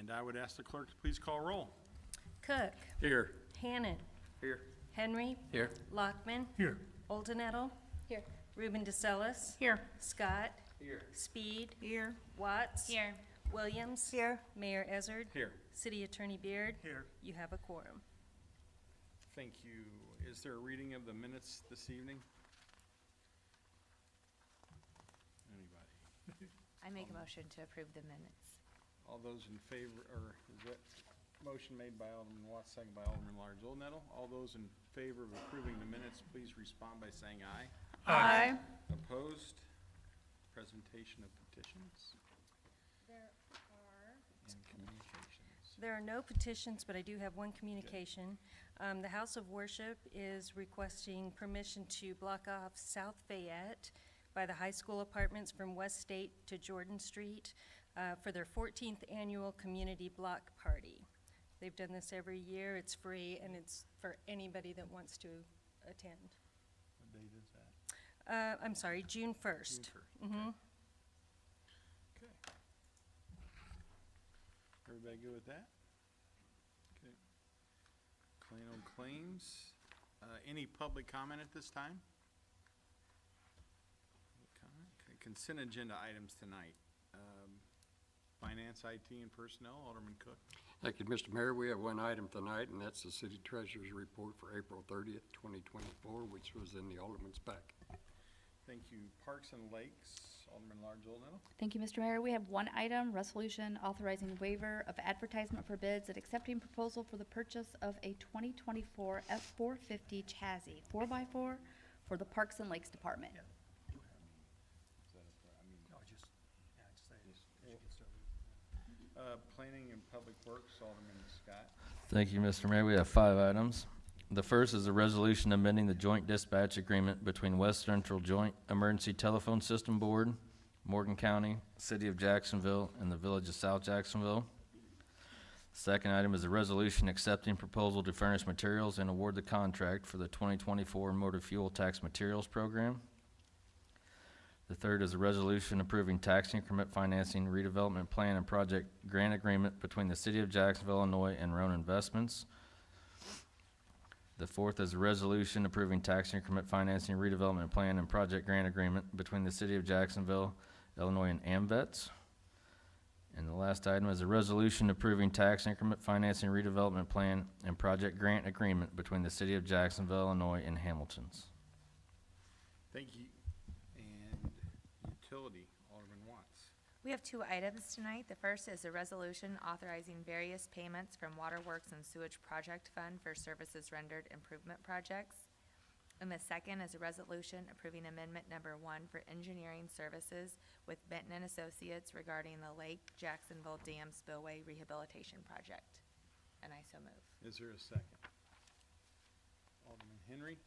And I would ask the clerk to please call roll. Cook. Here. Hannon. Here. Henry. Here. Lockman. Here. Oldenettle. Here. Ruben DeCellis. Here. Scott. Here. Speed. Here. Watts. Here. Williams. Here. Mayor Ezzard. Here. City Attorney Beard. Here. You have a quorum. Thank you. Is there a reading of the minutes this evening? Anybody? I make a motion to approve the minutes. All those in favor, or is that motion made by Alderman Watts, second by Alderman Large Oldenettle? All those in favor of approving the minutes, please respond by saying aye. Aye. Opposed? Presentation of petitions and communications. There are no petitions, but I do have one communication. The House of Worship is requesting permission to block off South Fayette by the high school apartments from West State to Jordan Street for their 14th annual community block party. They've done this every year. It's free, and it's for anybody that wants to attend. What date is that? I'm sorry, June 1st. June 1st. Mm-hmm. Okay. Everybody good with that? Okay. Clean on claims. Any public comment at this time? Public comment? Okay. Consent agenda items tonight. Finance, IT, and personnel. Alderman Cook. Thank you, Mr. Mayor. We have one item tonight, and that's the city treasurer's report for April 30th, 2024, which was in the Alderman's pack. Thank you. Parks and Lakes. Alderman Large Oldenettle. Thank you, Mr. Mayor. We have one item, resolution authorizing waiver of advertisement for bids and accepting proposal for the purchase of a 2024 F-450 chassis 4x4 for the Parks and Lakes Department. Planning and Public Works, Alderman Scott. Thank you, Mr. Mayor. We have 5 items. The first is a resolution amending the joint dispatch agreement between West Central Joint Emergency Telephone System Board, Morgan County, City of Jacksonville, and the Village of South Jacksonville. Second item is a resolution accepting proposal to furnish materials and award the contract for the 2024 Motor Fuel Tax Materials Program. The third is a resolution approving tax increment financing redevelopment plan and project grant agreement between the City of Jacksonville, Illinois, and Roan Investments. The fourth is a resolution approving tax increment financing redevelopment plan and project grant agreement between the City of Jacksonville, Illinois, and AMVETS. And the last item is a resolution approving tax increment financing redevelopment plan and project grant agreement between the City of Jacksonville, Illinois, and Hamilton's. Thank you. And Utility, Alderman Watts. We have 2 items tonight. The first is a resolution authorizing various payments from Waterworks and Sewage Project Fund for services rendered improvement projects. And the second is a resolution approving amendment number 1 for engineering services with Benton and Associates regarding the Lake Jacksonville Dam Spillway Rehabilitation Project. And I so move. Is there a second? Alderman Henry.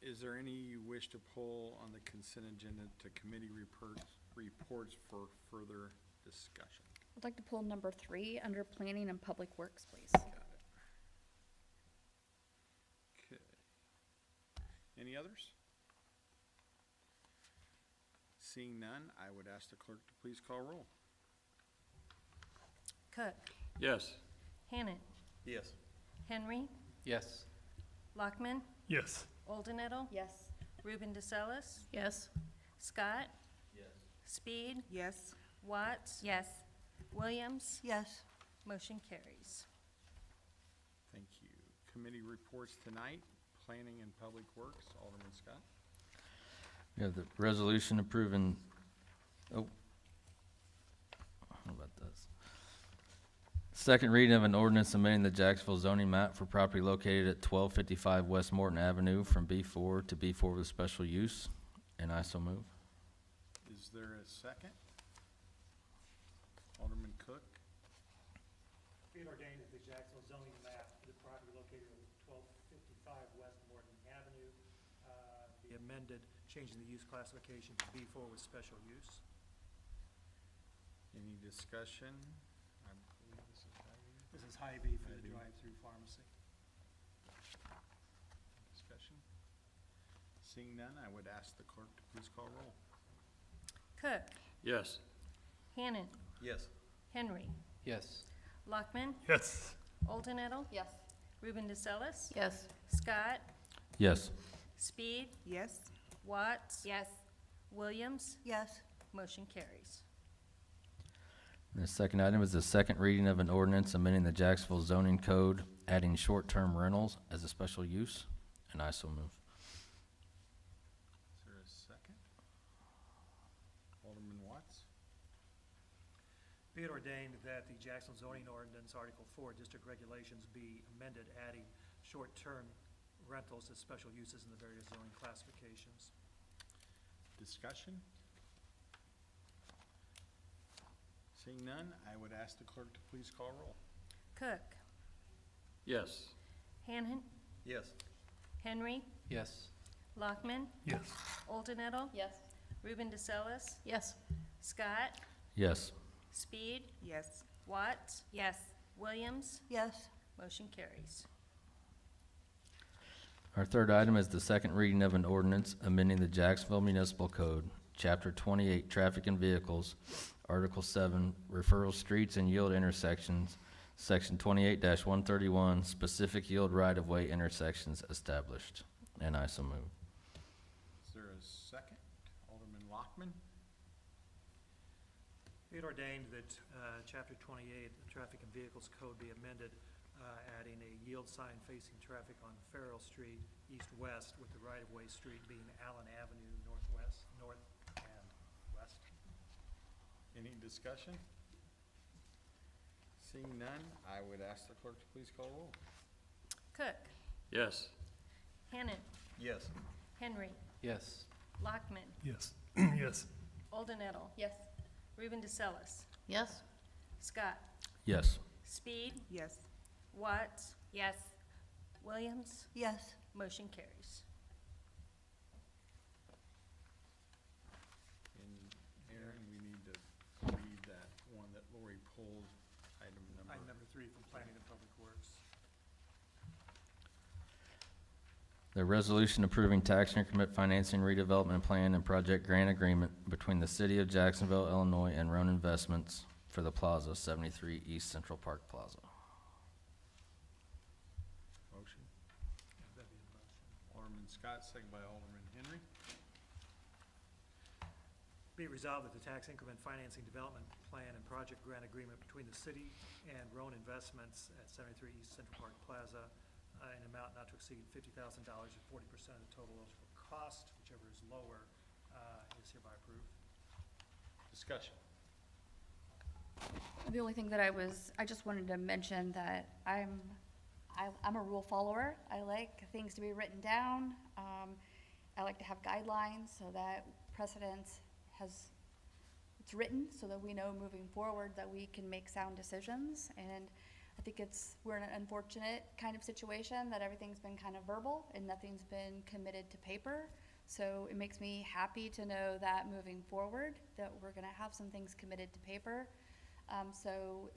Is there any you wish to pull on the consent agenda to committee reports for further discussion? I'd like to pull number 3 under Planning and Public Works, please. Got it. Okay. Any others? Seeing none, I would ask the clerk to please call roll. Cook. Yes. Hannon. Yes. Henry. Yes. Lockman. Yes. Oldenettle. Yes. Ruben DeCellis. Yes. Scott. Yes. Speed. Yes. Watts. Yes. Williams. Yes. Motion carries. Thank you. Committee reports tonight, Planning and Public Works, Alderman Scott. We have the resolution approving, how about this? Second reading of an ordinance amending the Jacksonville zoning map for property located at 1255 West Morton Avenue from B4 to B4 with special use, and I so move. Is there a second? Alderman Cook. Be it ordained that the Jacksonville zoning map for the property located at 1255 West Morton Avenue be amended, changing the use classification to B4 with special use. Any discussion? I believe this is Hy-Vee. This is Hy-Vee for the Hy-Vee. drive-through pharmacy. Discussion? Seeing none, I would ask the clerk to please call roll. Cook. Yes. Hannon. Yes. Henry. Yes. Lockman. Yes. Oldenettle. Yes. Ruben DeSellis. Yes. Scott. Yes. Speed. Yes. Watts. Yes. Williams. Yes. Motion carries. The second item is the second reading of an ordinance amending the Jacksonville zoning code, adding short-term rentals as a special use, and I so move. Is there a second? Alderman Watts? Be it ordained that the Jacksonville zoning ordinance, Article 4, district regulations be amended, adding short-term rentals as special uses in the various zoning classifications. Discussion? Seeing none, I would ask the clerk to please call roll. Cook. Yes. Hannon. Yes. Henry. Yes. Lockman. Yes. Oldenettle. Yes. Ruben DeSellis. Yes. Scott. Yes. Speed. Yes. Watts. Yes. Williams. Yes. Motion carries. Our third item is the second reading of an ordinance amending the Jacksonville Municipal Code, Chapter 28, Traffic and Vehicles, Article 7, Referral Streets and Yield Intersections, Section 28-131, Specific Yield Right-of-Way Intersections Established. And I so move. Is there a second? Alderman Lockman? Be it ordained that Chapter 28, the Traffic and Vehicles Code be amended, adding a yield sign facing traffic on Farrell Street east-west, with the right-of-way street being Allen Avenue north and west. Any discussion? Seeing none, I would ask the clerk to please call roll. Cook. Yes. Hannon. Yes. Henry. Yes. Lockman. Yes. Yes. Oldenettle. Yes. Ruben DeSellis. Yes. Scott. Yes. Speed. Yes. Watts. Yes. Williams. Yes. Motion carries. And Aaron, we need to read that one that Lori pulled, item Item number. number 3 from Planning and Public Works. The resolution approving tax increment financing redevelopment plan and project grant agreement between the City of Jacksonville, Illinois and Roan Investments for the Plaza, 73 East Central Park Plaza. Motion. That'd be a motion. Alderman Scott, second by Alderman Henry. Be it resolved that the tax increment financing development plan and project grant agreement between the city and Roan Investments at 73 East Central Park Plaza, an amount not to exceed $50,000 or 40% of the total eligible cost, whichever is lower, is hereby approved. Discussion. The only thing that I just wanted to mention that I'm a rule follower. I like things to be written down. I like to have guidelines so that precedence it's written so that we know moving forward that we can make sound decisions. And I think we're in an unfortunate kind of situation that everything's been kind of verbal and nothing's been committed to paper. So it makes me happy to know that moving forward that we're gonna have some things committed to paper. So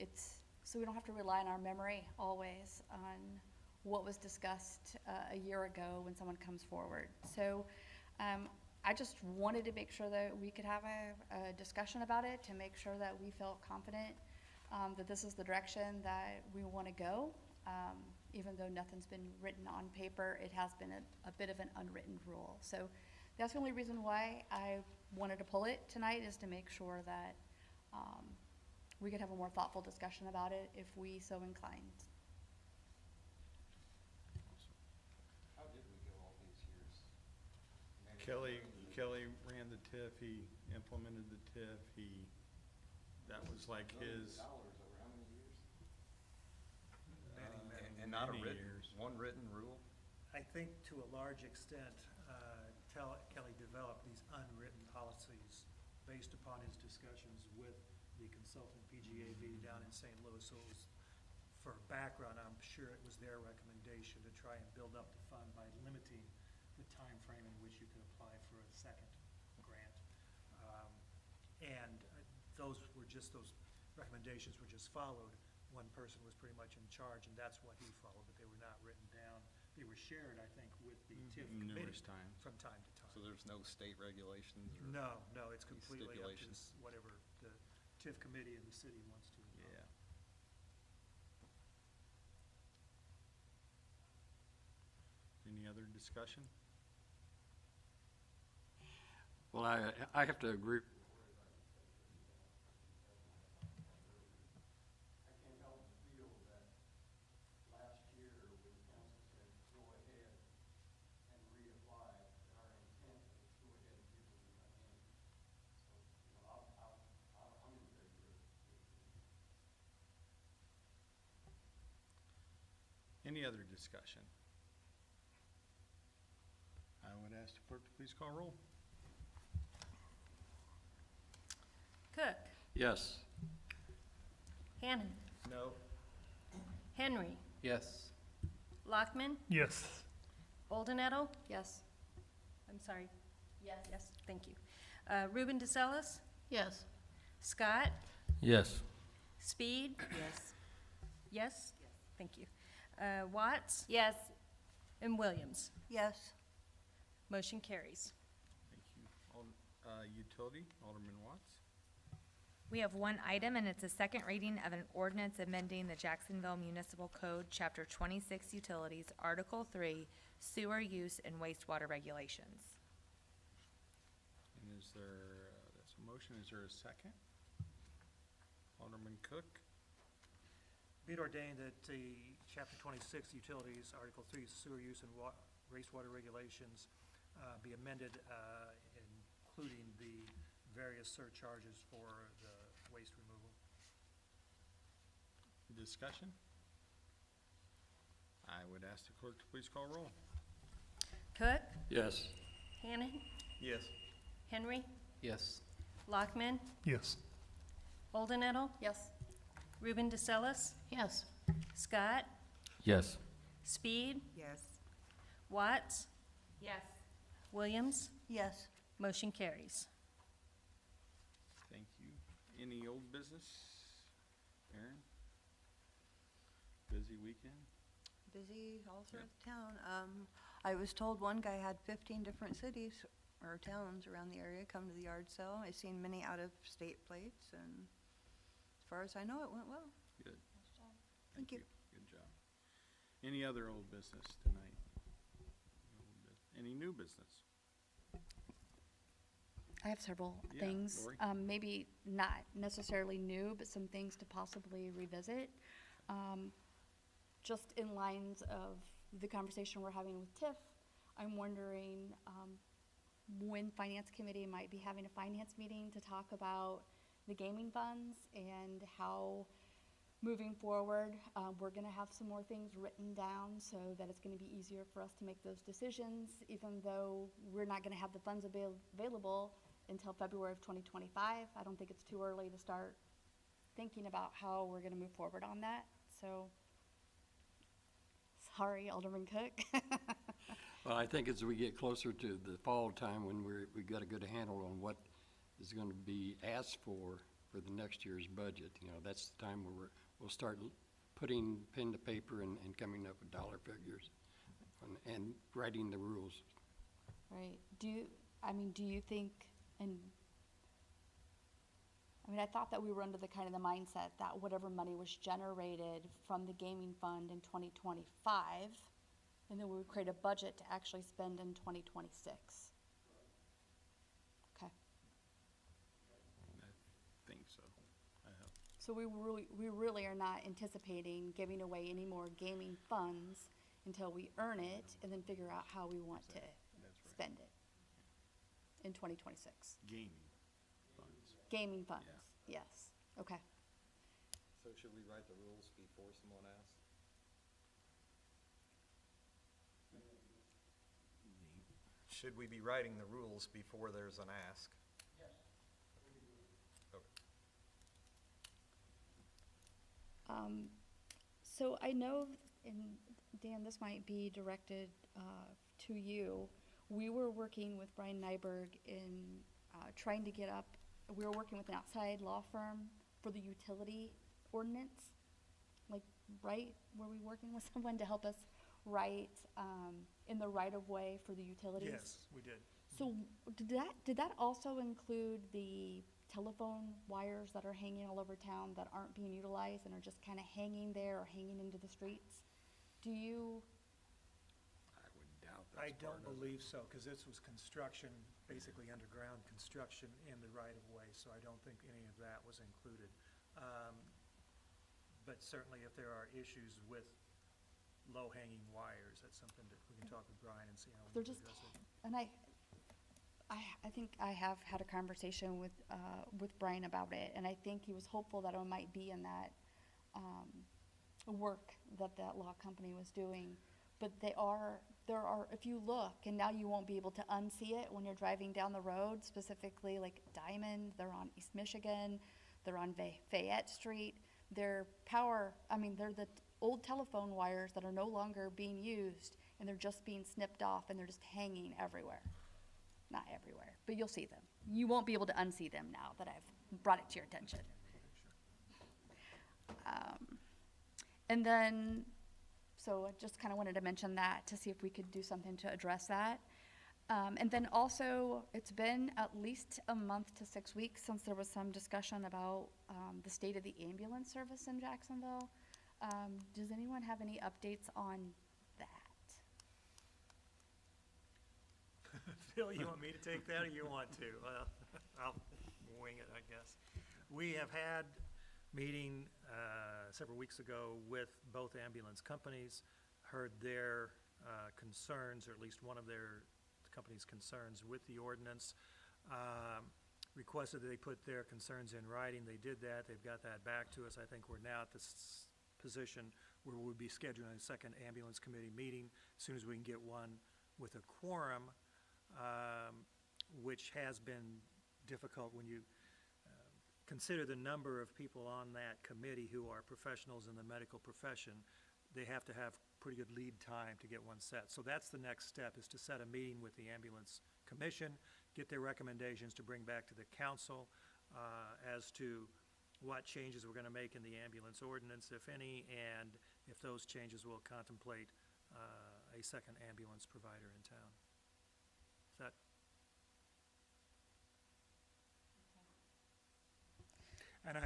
we don't have to rely on our memory always on what was discussed a year ago when someone comes forward. So I just wanted to make sure that we could have a discussion about it to make sure that we felt confident that this is the direction that we want to go. Even though nothing's been written on paper, it has been a bit of an unwritten rule. So that's the only reason why I wanted to pull it tonight, is to make sure that we could have a more thoughtful discussion about it if we so inclined. How did we go all these years? Kelly ran the TIF, he implemented the TIF, that was like his. Dollars over how many years? Many, And not a many written, years. one written rule? I think to a large extent, Kelly developed these unwritten policies based upon his discussions with the consultant PGAV down in St. Louis. So it was, for background, I'm sure it was their recommendation to try and build up the fund by limiting the time frame in which you could apply for a second grant. And those recommendations were just followed. One person was pretty much in charge, and that's what he followed, but they were not written down. They were shared, I think, with the TIF committee Numerous times. from time to time. So there's no state regulations or? No, it's these completely up to stipulations? whatever the TIF committee and the city wants to discussion? Well, I have to agree. I can't help but feel that last year when council said go ahead and reapply, that our intent was go ahead and people can come in. So, I'm in favor of it. Any other discussion? I would ask the clerk to please call roll. Cook, Yes. Hannon, No. Henry, Yes. Yes. Lockman, Oldenettle, Yes. I'm sorry, Yes. yes, thank you. Ruben DeSellis, Yes. Scott, Yes. Speed, Yes. yes? Thank you. Watts, Yes. and Williams. Yes. Motion carries. Thank you. Utility, Alderman Watts. We have one item, and it's a second reading of an ordinance amending the Jacksonville Municipal Code, Chapter 26 Utilities, Article 3, Sewer Use and Wastewater Regulations. And is there, that's a motion, is there a second? Alderman Cook? Be it ordained that the Chapter 26 Utilities, Article 3 Sewer Use and Wastewater Regulations be amended, including the various surcharges for the waste removal. Discussion? I would ask the clerk to please call roll. Cook, Yes. Hannon, Yes. Henry, Yes. Lockman, Yes. Oldenettle, Yes. Ruben DeSellis, Yes. Scott, Yes. Speed, Yes. Watts, Yes. Williams. Yes. Motion carries. Thank you. Any old business? Aaron? Busy weekend? Busy all throughout the town. I was told one guy had 15 different cities or towns around the area come to the yard sale. I've seen many out-of-state plates, and as far as I know, it went well. Good. Thank you. Good job. Any other old business tonight? Any new business? I have several Yeah, things, Lori? maybe not necessarily new, but some things to possibly revisit. Just in lines of the conversation we're having with Tiff, I'm wondering, when Finance Committee might be having a finance meeting to talk about the gaming funds and how, moving forward, we're gonna have some more things written down so that it's gonna be easier for us to make those decisions, even though we're not gonna have the funds available until February of 2025. I don't think it's too early to start thinking about how we're gonna move forward on that, so. Sorry, Alderman Cook. Well, I think as we get closer to the fall time, when we got a good handle on what is going to be asked for the next year's budget, that's the time where we'll start putting pen to paper and coming up with dollar figures and writing the rules. Right, do you think, I thought that we were under the kind of the mindset that whatever money was generated from the gaming fund in 2025, and then we would create a budget to actually spend in 2026. Okay, I think so. I hope. so we really are not anticipating giving away any more gaming funds until we earn it and then figure out how we want to That's right. spend it in 2026. Gaming funds. Gaming funds, yes, okay. So should we write the rules before someone asks? Should we be writing the rules before there's an ask? Yes. Okay. So I know, and Dan, this might be directed to you. We were working with Brian Nyberg in trying to get up, we were working with an outside law firm for the utility ordinance. Right? Were we working with someone to help us write in the right-of-way for the utilities? Yes, we did. So did that also include the telephone wires that are hanging all over town that aren't being utilized and are just kind of hanging there or hanging into the streets? Do you? I would doubt that. I part don't of it. believe so, because this was construction, basically underground construction in the right-of-way, so I don't think any of that was included. But certainly if there are issues with low-hanging wires, that's something that we can talk with Brian and see how we They're can just, address it. and I think I have had a conversation with Brian about it, and I think he was hopeful that it might be in that, work that law company was doing. But there are, if you look, and now you won't be able to unsee it when you're driving down the road, specifically like Diamond, they're on East Michigan, they're on Fayette Street. They're they're the old telephone wires that are no longer being used, and they're just being snipped off, and they're just hanging everywhere. Not everywhere, but you'll see them. You won't be able to unsee them now that I've brought it to your attention. And then, so I just kind of wanted to mention that to see if we could do something to address that. And then also, it's been at least a month to 6 weeks since there was some discussion about the state of the ambulance service in Jacksonville. Does anyone have any updates on that? Phil, you want me to take that, or you want to? I'll wing it, I guess. We have had meeting several weeks ago with both ambulance companies, heard their concerns, or at least one of their company's concerns with the ordinance, requested that they put their concerns in writing. They did that. They've got that back to us. I think we're now at this position where we'll be scheduling a second ambulance committee meeting as soon as we can get one with a quorum, which has been difficult when you consider the number of people on that committee who are professionals in the medical profession. They have to have pretty good lead time to get one set. So that's the next step, is to set a meeting with the ambulance commission, get their recommendations to bring back to the council as to what changes we're going to make in the ambulance ordinance, if any, and if those changes will contemplate a second ambulance provider in town. Is that? And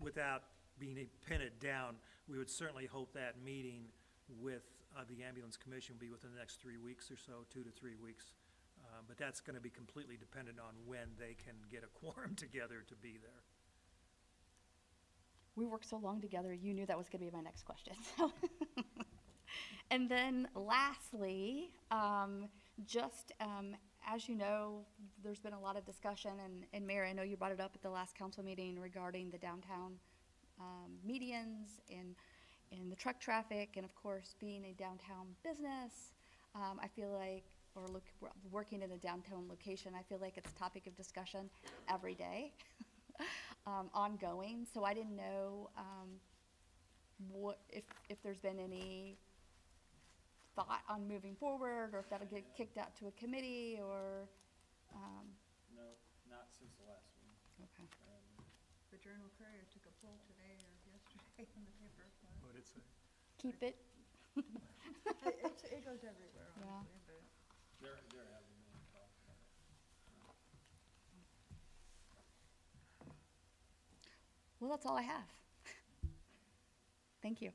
without being a pin it down, we would certainly hope that meeting with the ambulance commission will be within the next 3 weeks or so, 2 to 3 weeks. But that's going to be completely dependent on when they can get a quorum together to be there. We worked so long together, you knew that was going to be my next question. And then lastly, as you know, there's been a lot of discussion, and Mayor, I know you brought it up at the last council meeting regarding the downtown medians and the truck traffic, and of course, being a downtown business, I feel like, working in a downtown location, I feel like it's a topic of discussion every day, ongoing. So I didn't know if there's been any thought on moving forward, or if that'll get kicked out to a committee, or, No, not since the last one. okay. The Journal Courier took a poll today or yesterday in the paper. What did it say? Keep it. It goes everywhere, Yeah. honestly, but. There hasn't been any talk about it. Well, that's all I have. Thank you.